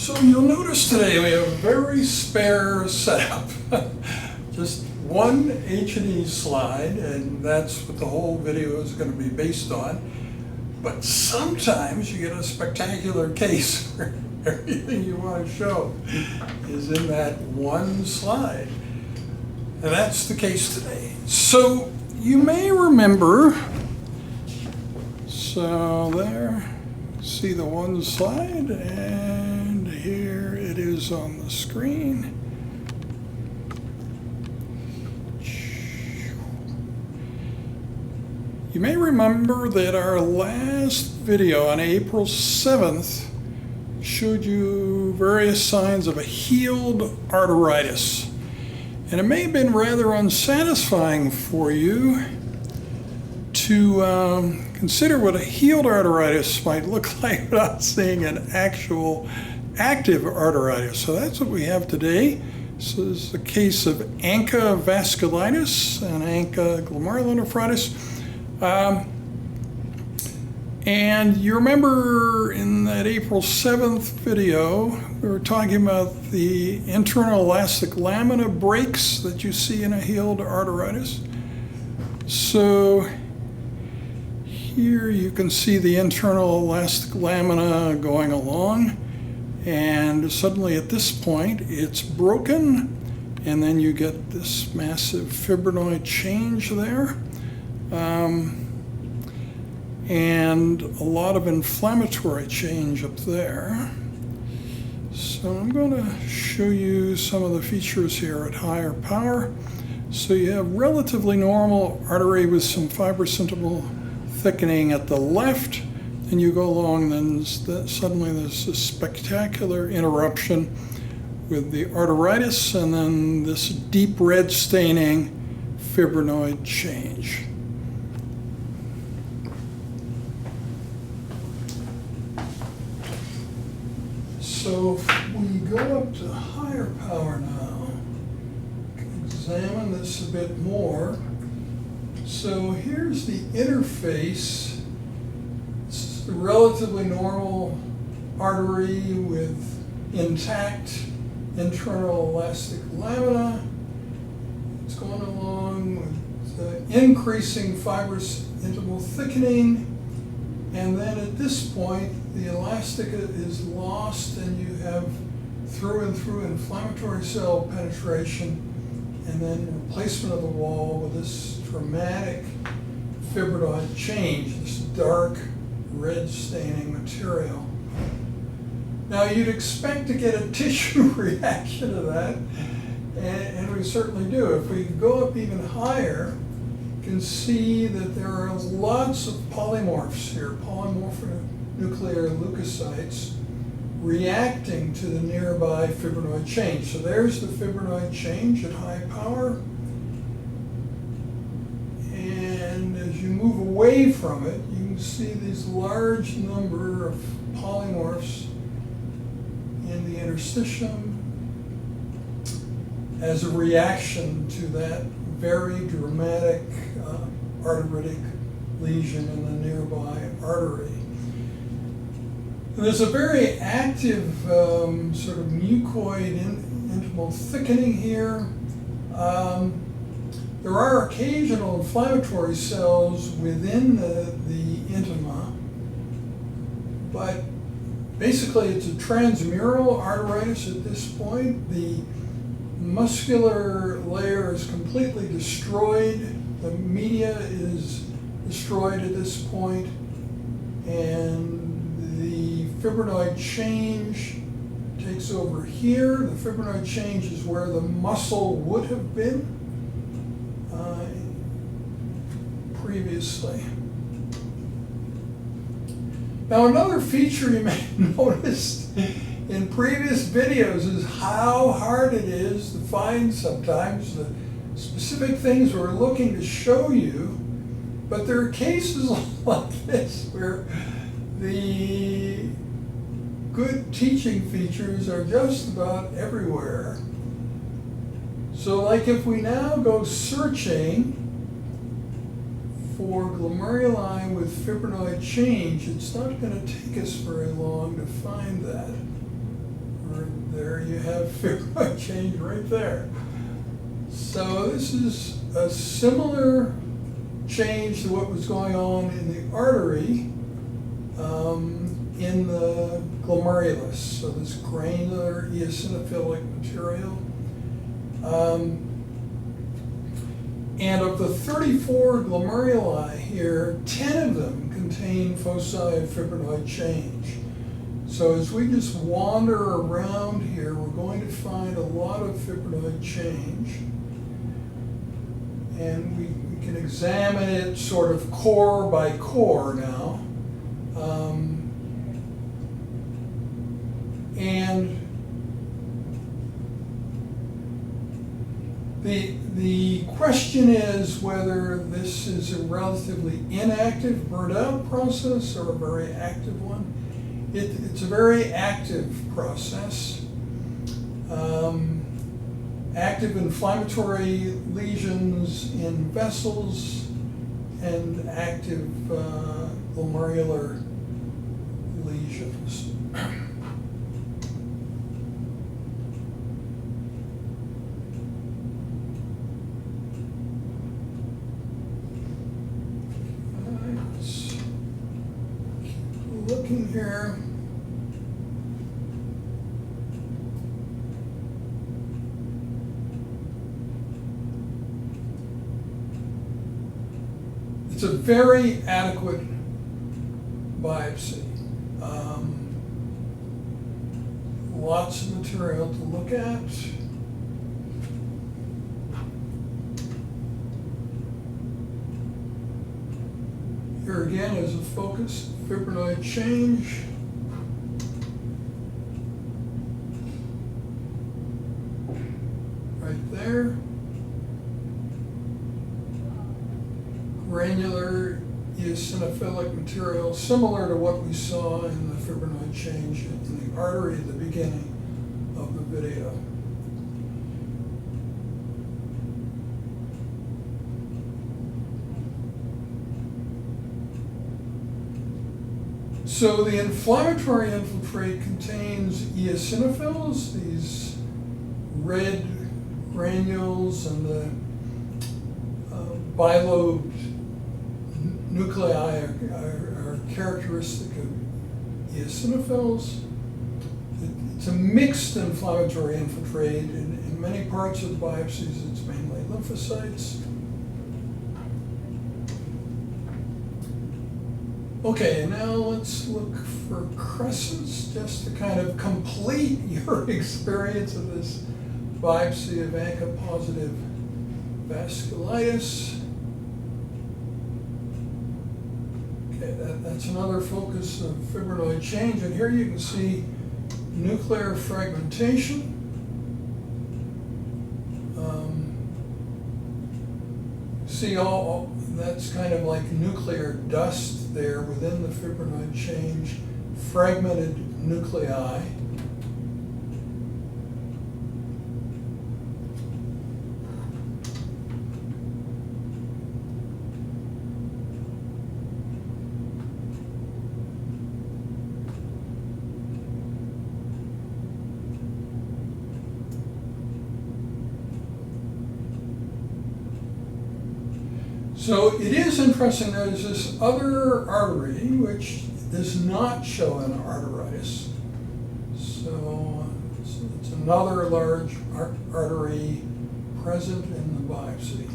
So you'll notice today we have a very spare setup. Just one H&E slide, and that's what the whole video is going to be based on. But sometimes you get a spectacular case where everything you want to show is in that one slide. And that's the case today. So you may remember, so there, see the one slide, and here it is on the screen. You may remember that our last video on April 7th showed you various signs of a healed arteritis. And it may have been rather unsatisfying for you to consider what a healed arteritis might look like without seeing an actual active arteritis. So that's what we have today. This is a case of ANCA vasculitis and ANCA glomerulonephritis. And you remember in that April 7th video, we were talking about the internal elastic lamina breaks that you see in a healed arteritis. So here you can see the internal elastic lamina going along, and suddenly at this point it's broken, and then you get this massive fibrinoid change there. And a lot of inflammatory change up there. So I'm going to show you some of the features here at higher power. So you have relatively normal artery with some fibrous interval thickening at the left, and you go along, then suddenly there's this spectacular interruption with the arteritis, and then this deep red staining fibrinoid change. So if we go up to higher power now, examine this a bit more. So here's the interface. This is the relatively normal artery with intact internal elastic lamina. It's going along with increasing fibrous interval thickening. And then at this point, the elastic is lost, and you have through and through inflammatory cell penetration, and then replacement of the wall with this dramatic fibrinoid change, this dark red staining material. Now you'd expect to get a tissue reaction to that, and we certainly do. If we go up even higher, can see that there are lots of polymorphs here, polymorphonuclear leukocytes, reacting to the nearby fibrinoid change. So there's the fibrinoid change at high power. And as you move away from it, you can see these large number of polymorphs in the interstitium as a reaction to that very dramatic arteritic lesion in the nearby artery. And there's a very active sort of mucoid intimal thickening here. There are occasional inflammatory cells within the intima, but basically it's a transmural arteritis at this point. The muscular layer is completely destroyed. The media is destroyed at this point, and the fibrinoid change takes over here. The fibrinoid change is where the muscle would have been previously. Now another feature you may have noticed in previous videos is how hard it is to find sometimes the specific things we're looking to show you, but there are cases like this where the good teaching features are just about everywhere. So like if we now go searching for glomeruli with fibrinoid change, it's not going to take us very long to find that. There you have fibrinoid change right there. So this is a similar change to what was going on in the artery in the glomerulus. So this granular eosinophilic material. And of the 34 glomeruli here, 10 of them contain foci of fibrinoid change. So as we just wander around here, we're going to find a lot of fibrinoid change. And we can examine it sort of core by core now. And the question is whether this is a relatively inactive, burnt out process or a very active one. It's a very active process. Active inflammatory lesions in vessels and active glomerular lesions. Looking here. It's a very adequate biopsy. Lots of material to look at. Here again is a focus, fibrinoid change. Right there. Granular eosinophilic material, similar to what we saw in the fibrinoid change in the artery at the beginning of the video. So the inflammatory infiltrate contains eosinophils, these red granules, and the bilobed nuclei are characteristic of eosinophils. It's a mixed inflammatory infiltrate. In many parts of the biopsies, it's mainly lymphocytes. Okay, now let's look for crescents, just to kind of complete your experience of this biopsy of ANCA-positive vasculitis. Okay, that's another focus of fibrinoid change, and here you can see nuclear fragmentation. See all that's kind of like nuclear dust there within the fibrinoid change, fragmented nuclei. So it is interesting, there's this other artery which does not show an arteritis. So it's another large artery present in the biopsy.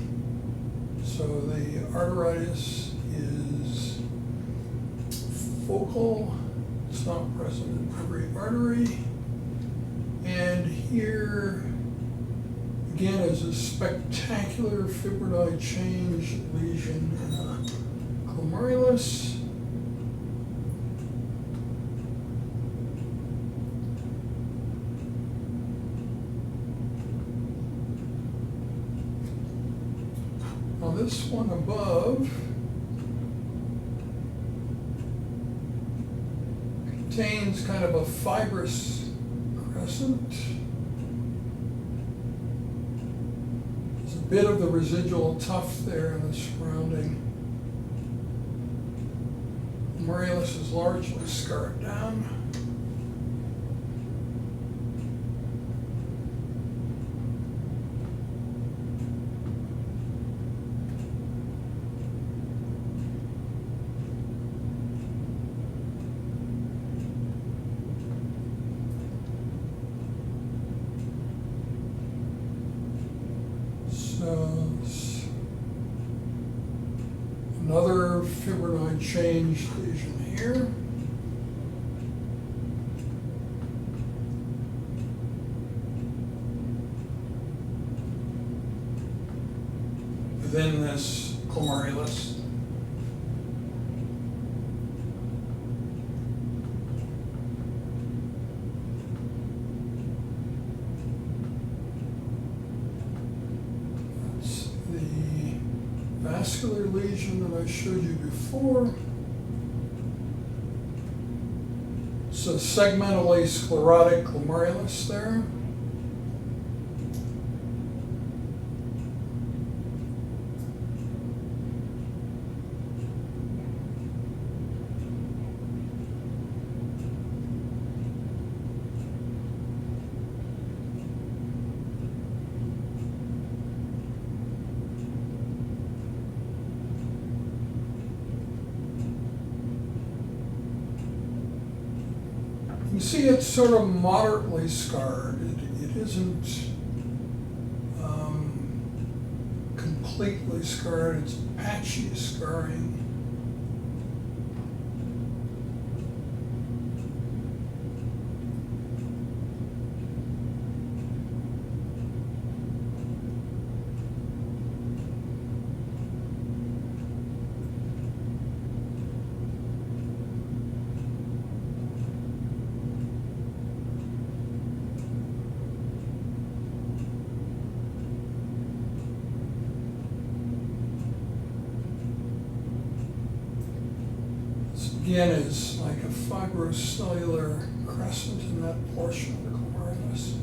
So the arteritis is focal, it's not present in every artery. And here, again, is a spectacular fibrinoid change lesion in a glomerulus. Now this one above contains kind of a fibrous crescent. Bit of the residual tuft there in the surrounding. Glomerulus is largely scarred down. change lesion here. Within this glomerulus. That's the vascular lesion that I showed you before. So segmentally sclerotic glomerulus there. You see it's sort of moderately scarred. It isn't completely scarred, it's patchy scarring. Again, is like a fibrocellular crescent in that portion of the glomerulus.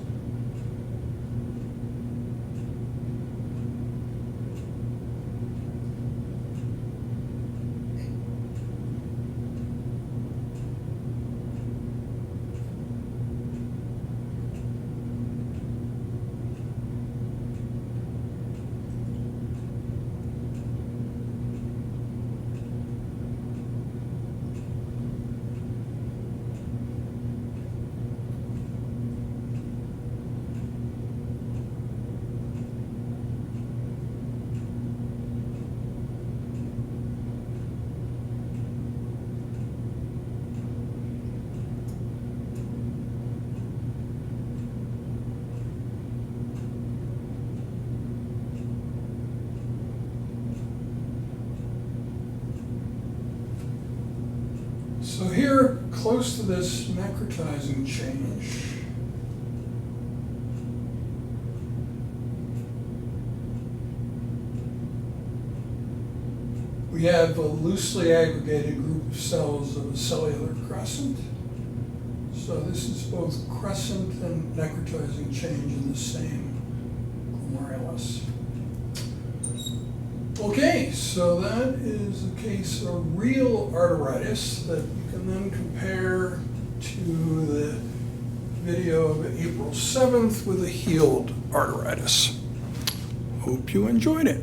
So here, close to this necrotizing change, we have a loosely aggregated group of cells of a cellular crescent. So this is both crescent and necrotizing change in the same glomerulus. Okay, so that is a case of real arteritis that you can then compare to the video of April 7th with a healed arteritis. Hope you enjoyed it.